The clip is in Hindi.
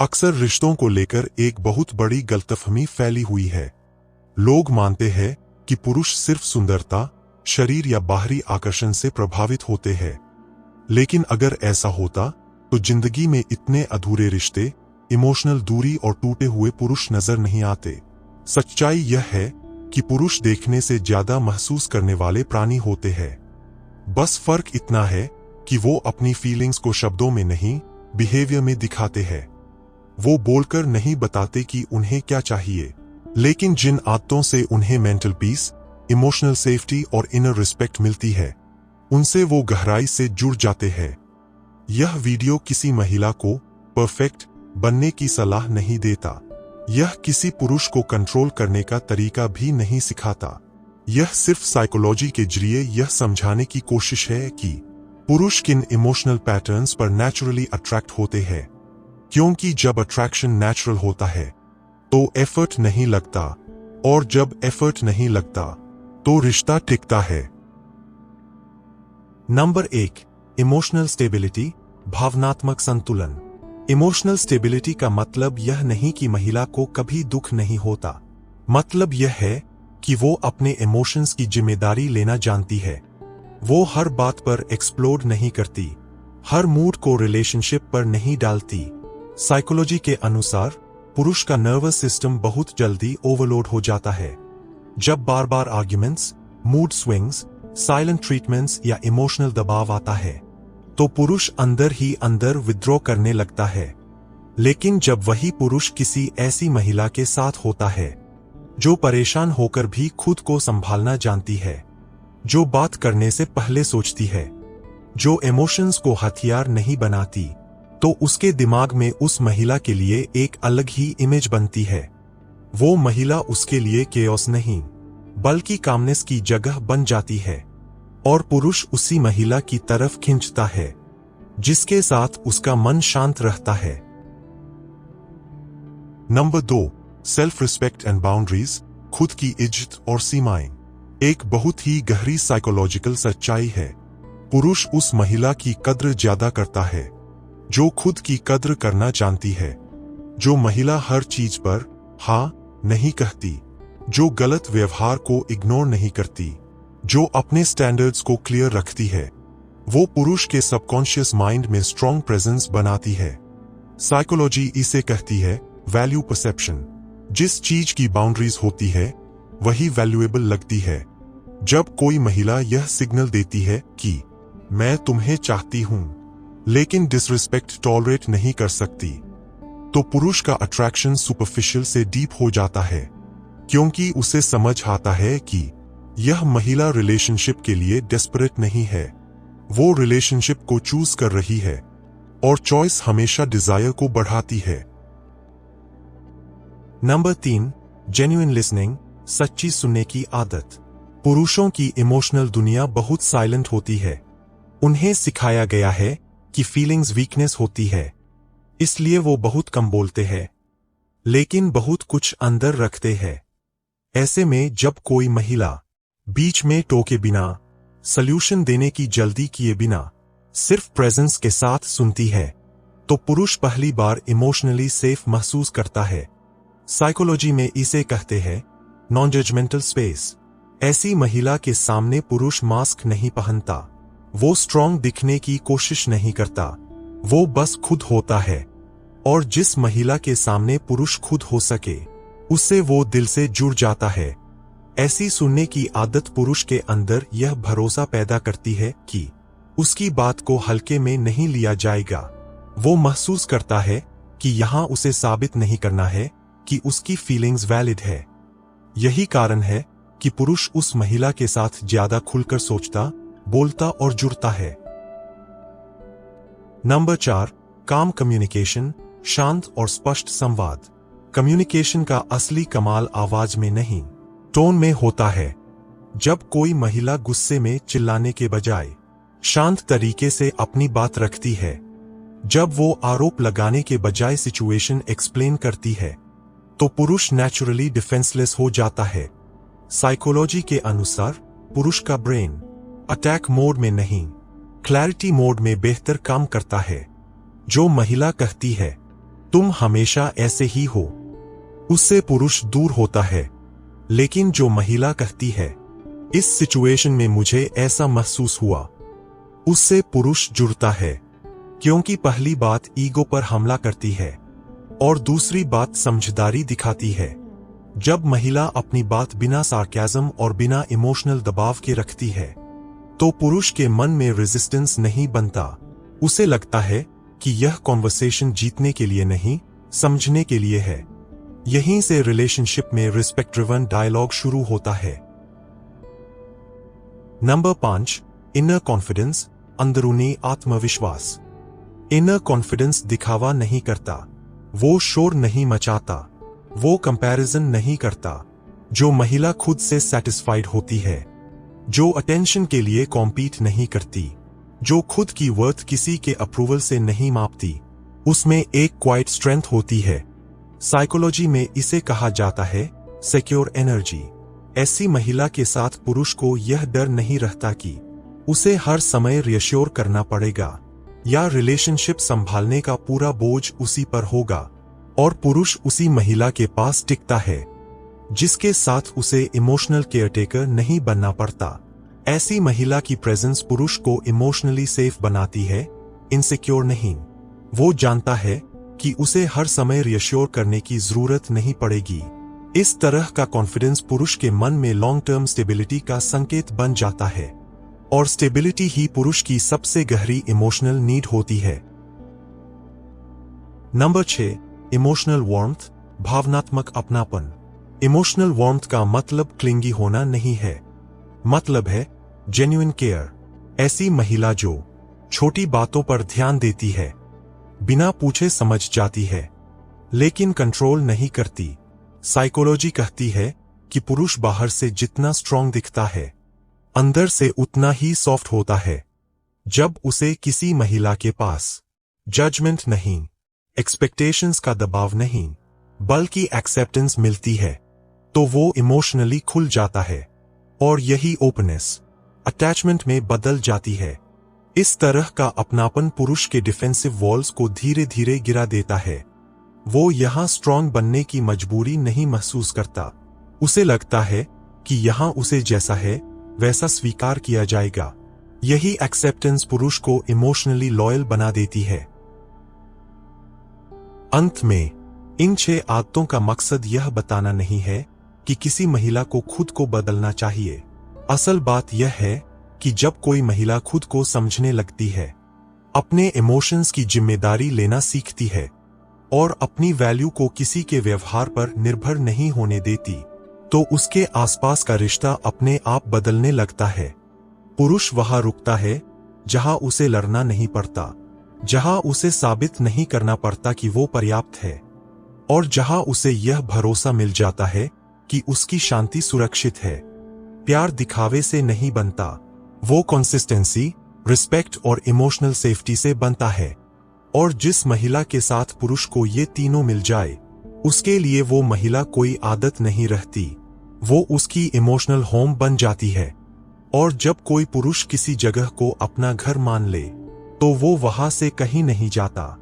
अक्सर रिश्तों को लेकर एक बहुत बड़ी गलतफहमी फैली हुई है। लोग मानते हैं कि पुरुष सिर्फ सुंदरता, शरीर या बाहरी आकर्षण से प्रभावित होते हैं। लेकिन अगर ऐसा होता तो जिंदगी में इतने अधूरे रिश्ते, इमोशनल दूरी और टूटे हुए पुरुष नजर नहीं आते। सच्चाई यह है कि पुरुष देखने से ज्यादा महसूस करने वाले प्राणी होते हैं। बस फर्क इतना है कि वो अपनी फीलिंग्स को शब्दों में नहीं, बिहेवियर में दिखाते हैं। वो बोलकर नहीं बताते कि उन्हें क्या चाहिए, लेकिन जिन आदतों से उन्हें मेंटल पीस, इमोशनल सेफ्टी और इनर रिस्पेक्ट मिलती है, उनसे वो गहराई से जुड़ जाते हैं। यह वीडियो किसी महिला को परफेक्ट बनने की सलाह नहीं देता। यह किसी पुरुष को कंट्रोल करने का तरीका भी नहीं सिखाता। यह सिर्फ साइकोलॉजी के जरिए यह समझाने की कोशिश है कि पुरुष किन इमोशनल पैटर्न्स पर नेचुरली अट्रैक्ट होते हैं। क्योंकि जब अट्रैक्शन नेचुरल होता है तो एफर्ट नहीं लगता, और जब एफर्ट नहीं लगता तो रिश्ता टिकता है। नंबर 1, इमोशनल स्टेबिलिटी, भावनात्मक संतुलन। इमोशनल स्टेबिलिटी का मतलब यह नहीं कि महिला को कभी दुख नहीं होता। मतलब यह है कि वो अपने इमोशंस की जिम्मेदारी लेना जानती है। वो हर बात पर एक्सप्लोड नहीं करती, हर मूड को रिलेशनशिप पर नहीं डालती। साइकोलॉजी के अनुसार पुरुष का नर्वस सिस्टम बहुत जल्दी ओवरलोड हो जाता है। जब बार बार arguments, mood swings, silent treatments या इमोशनल दबाव आता है तो पुरुष अंदर ही अंदर विथड्रॉ करने लगता है। लेकिन जब वही पुरुष किसी ऐसी महिला के साथ होता है जो परेशान होकर भी खुद को संभालना जानती है, जो बात करने से पहले सोचती है, जो इमोशंस को हथियार नहीं बनाती, तो उसके दिमाग में उस महिला के लिए एक अलग ही इमेज बनती है। वो महिला उसके लिए केओस नहीं बल्कि कामनेस की जगह बन जाती है, और पुरुष उसी महिला की तरफ खींचता है जिसके साथ उसका मन शांत रहता है। Number 2, self respect and boundaries, खुद की इज्जत और सीमाएं। एक बहुत ही गहरी साइकोलॉजिकल सच्चाई है। पुरुष उस महिला की कद्र ज्यादा करता है जो खुद की कद्र करना जानती है, जो महिला हर चीज पर हाँ नहीं कहती, जो गलत व्यवहार को इग्नोर नहीं करती, जो अपने स्टैंडर्ड्स को क्लियर रखती है। वो पुरुष के सबकॉन्शियस माइंड में स्ट्रॉन्ग प्रेजेंस बनाती है। साइकोलॉजी इसे कहती है वैल्यू परसेप्शन। जिस चीज की बाउंड्रीज होती है वही वैल्यूएबल लगती है। जब कोई महिला यह सिग्नल देती है कि मैं तुम्हें चाहती हूं लेकिन डिसरिस्पेक्ट टॉलरेट नहीं कर सकती, तो पुरुष का अट्रैक्शन सुपरफिशियल से डीप हो जाता है, क्योंकि उसे समझ आता है कि यह महिला रिलेशनशिप के लिए डेस्परेट नहीं है, वो रिलेशनशिप को चूज कर रही है, और चॉइस हमेशा डिजायर को बढ़ाती है। नंबर 3, जेन्युइन लिसनिंग, सच्ची सुनने की आदत। पुरुषों की इमोशनल दुनिया बहुत साइलेंट होती है। उन्हें सिखाया गया है कि फीलिंग्स वीकनेस होती है, इसलिए वो बहुत कम बोलते हैं, लेकिन बहुत कुछ अंदर रखते हैं। ऐसे में जब कोई महिला बीच में टोके बिना, सल्यूशन देने की जल्दी किए बिना सिर्फ प्रेजेंस के साथ सुनती है, तो पुरुष पहली बार इमोशनली सेफ महसूस करता है। साइकोलॉजी में इसे कहते हैं नॉन जजमेंटल स्पेस। ऐसी महिला के सामने पुरुष मास्क नहीं पहनता, वो स्ट्रॉन्ग दिखने की कोशिश नहीं करता, वो बस खुद होता है। और जिस महिला के सामने पुरुष खुद हो सके, उससे वो दिल से जुड़ जाता है। ऐसी सुनने की आदत पुरुष के अंदर यह भरोसा पैदा करती है कि उसकी बात को हल्के में नहीं लिया जाएगा। वो महसूस करता है कि यहां उसे साबित नहीं करना है कि उसकी फीलिंग्स वैलिड है। यही कारण है कि पुरुष उस महिला के साथ ज्यादा खुलकर सोचता, बोलता और जुड़ता है। नंबर 4, काम कम्युनिकेशन, शांत और स्पष्ट संवाद। कम्युनिकेशन का असली कमाल आवाज में नहीं, टोन में होता है। जब कोई महिला गुस्से में चिल्लाने के बजाय शांत तरीके से अपनी बात रखती है, जब वो आरोप लगाने के बजाय सिचुएशन एक्सप्लेन करती है, तो पुरुष नेचुरली डिफेंसलेस हो जाता है। साइकोलॉजी के अनुसार पुरुष का ब्रेन अटैक मोड में नहीं, क्लैरिटी मोड में बेहतर काम करता है। जो महिला कहती है तुम हमेशा ऐसे ही हो। उससे पुरुष दूर होता है। लेकिन जो महिला कहती है, इस सिचुएशन में मुझे ऐसा महसूस हुआ, उससे पुरुष जुड़ता है, क्योंकि पहली बात ईगो पर हमला करती है और दूसरी बात समझदारी दिखाती है। जब महिला अपनी बात बिना सार्कैज़म और बिना इमोशनल दबाव के रखती है, तो पुरुष के मन में रेजिस्टेंस नहीं बनता। उसे लगता है कि यह कॉन्वर्सेशन जीतने के लिए नहीं, समझने के लिए है। यहीं से रिलेशनशिप में रिस्पेक्ट ड्रिवन डायलॉग शुरू होता है। नंबर 5, इनर कॉन्फिडेंस, अंदरूनी आत्मविश्वास। इनर कॉन्फिडेंस दिखावा नहीं करता, वो शोर नहीं मचाता, वो कंपैरिजन नहीं करता। जो महिला खुद से सैटिस्फाइड होती है, जो अटेंशन के लिए कॉम्पीट नहीं करती, जो खुद की वर्थ किसी के अप्रूवल से नहीं मापती, उसमें एक क्वाइट स्ट्रेंथ होती है। साइकोलॉजी में इसे कहा जाता है सिक्योर एनर्जी। ऐसी महिला के साथ पुरुष को यह डर नहीं रहता कि उसे हर समय रियश्योर करना पड़ेगा या रिलेशनशिप संभालने का पूरा बोझ उसी पर होगा, और पुरुष उसी महिला के पास टिकता है जिसके साथ उसे इमोशनल केयरटेकर नहीं बनना पड़ता। ऐसी महिला की प्रेजेंस पुरुष को इमोशनली सेफ बनाती है, इनसिक्योर नहीं। वो जानता है कि उसे हर समय रियश्योर करने की जरूरत नहीं पड़ेगी। इस तरह का कॉन्फिडेंस पुरुष के मन में लॉन्ग टर्म स्टेबिलिटी का संकेत बन जाता है, और स्टेबिलिटी ही पुरुष की सबसे गहरी इमोशनल नीड होती है। नंबर 6, इमोशनल वार्मथ, भावनात्मक अपनापन। इमोशनल वार्मथ का मतलब क्लिंगी होना नहीं है, मतलब है जेन्युइन केयर। ऐसी महिला जो छोटी बातों पर ध्यान देती है, बिना पूछे समझ जाती है, लेकिन कंट्रोल नहीं करती। साइकोलॉजी कहती है कि पुरुष बाहर से जितना स्ट्रांग दिखता है, अंदर से उतना ही सॉफ्ट होता है। जब उसे किसी महिला के पास जजमेंट नहीं, एक्सपेक्टेशंस का दबाव नहीं, बल्कि एक्सेप्टेंस मिलती है, तो वो इमोशनली खुल जाता है, और यही ओपननेस अटैचमेंट में बदल जाती है। इस तरह का अपनापन पुरुष के डिफेंसिव वॉल्स को धीरे धीरे गिरा देता है। वो यहां स्ट्रांग बनने की मजबूरी नहीं महसूस करता। उसे लगता है कि यहां उसे जैसा है वैसा स्वीकार किया जाएगा। यही एक्सेप्टेंस पुरुष को इमोशनली लॉयल बना देती है। अंत में, इन 6 आदतों का मकसद यह बताना नहीं है कि किसी महिला को खुद को बदलना चाहिए। असल बात यह है कि जब कोई महिला खुद को समझने लगती है, अपने इमोशंस की जिम्मेदारी लेना सीखती है, और अपनी वैल्यू को किसी के व्यवहार पर निर्भर नहीं होने देती, तो उसके आसपास का रिश्ता अपने आप बदलने लगता है। पुरुष वहां रुकता है जहां उसे लड़ना नहीं पड़ता, जहां उसे साबित नहीं करना पड़ता कि वो पर्याप्त है, और जहां उसे यह भरोसा मिल जाता है कि उसकी शांति सुरक्षित है। प्यार दिखावे से नहीं बनता, वो कंसिस्टेंसी, रिस्पेक्ट और इमोशनल सेफ्टी से बनता है। और जिस महिला के साथ पुरुष को ये तीनों मिल जाए, उसके लिए वो महिला कोई आदत नहीं रहती, वो उसकी इमोशनल होम बन जाती है। और जब कोई पुरुष किसी जगह को अपना घर मान ले, तो वो वहां से कहीं नहीं जाता।